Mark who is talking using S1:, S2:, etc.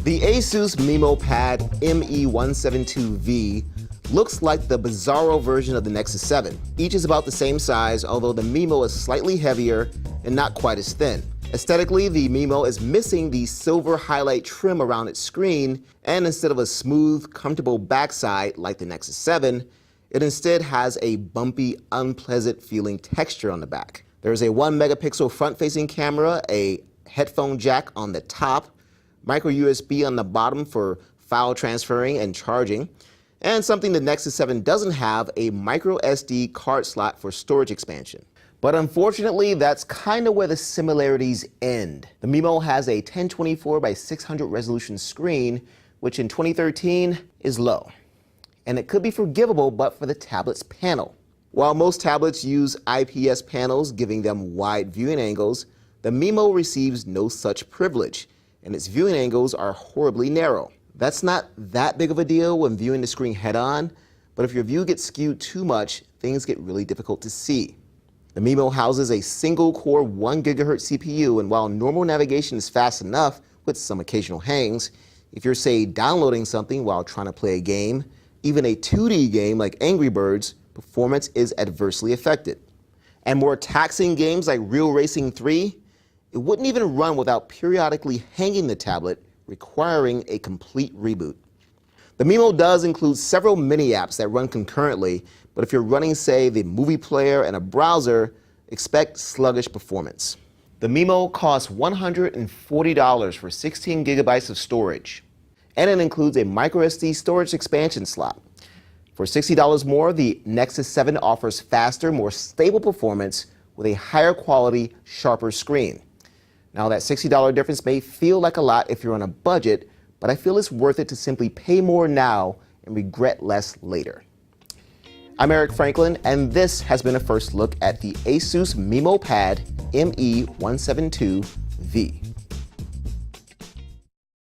S1: The Asus Memo Pad ME172V looks like the bizarro version of the Nexus 7. Each is about the same size, although the Memo is slightly heavier and not quite as thin. Aesthetically, the Memo is missing the silver highlight trim around its screen, and instead of a smooth, comfortable backside like the Nexus 7, it instead has a bumpy, unpleasant feeling texture on the back. There is a 1 megapixel front-facing camera, a headphone jack on the top, micro USB on the bottom for file transferring and charging, and something the Nexus 7 doesn't have, a micro SD card slot for storage expansion. But unfortunately, that's kind of where the similarities end. The Memo has a 1024 by 600 resolution screen, which in 2013 is low. And it could be forgivable but for the tablet's panel. While most tablets use IPS panels, giving them wide viewing angles, the Memo receives no such privilege, and its viewing angles are horribly narrow. That's not that big of a deal when viewing the screen head-on, but if your view gets skewed too much, things get really difficult to see. The Memo houses a single-core 1 GHz CPU, and while normal navigation is fast enough with some occasional hangs, if you're, say, downloading something while trying to play a game, even a 2D game like Angry Birds, performance is adversely affected. And more taxing games like Real Racing 3, it wouldn't even run without periodically hanging the tablet, requiring a complete reboot. The Memo does include several mini apps that run concurrently, but if you're running, say, the movie player and a browser, expect sluggish performance. The Memo costs $140 for 16 gigabytes of storage, and it includes a microSD storage expansion slot. For $60 more, the Nexus 7 offers faster, more stable performance with a higher quality, sharper screen. Now, that $60 difference may feel like a lot if you're on a budget, but I feel it's worth it to simply pay more now and regret less later. I'm Eric Franklin, and this has been a first look at the Asus Memo Pad ME172V.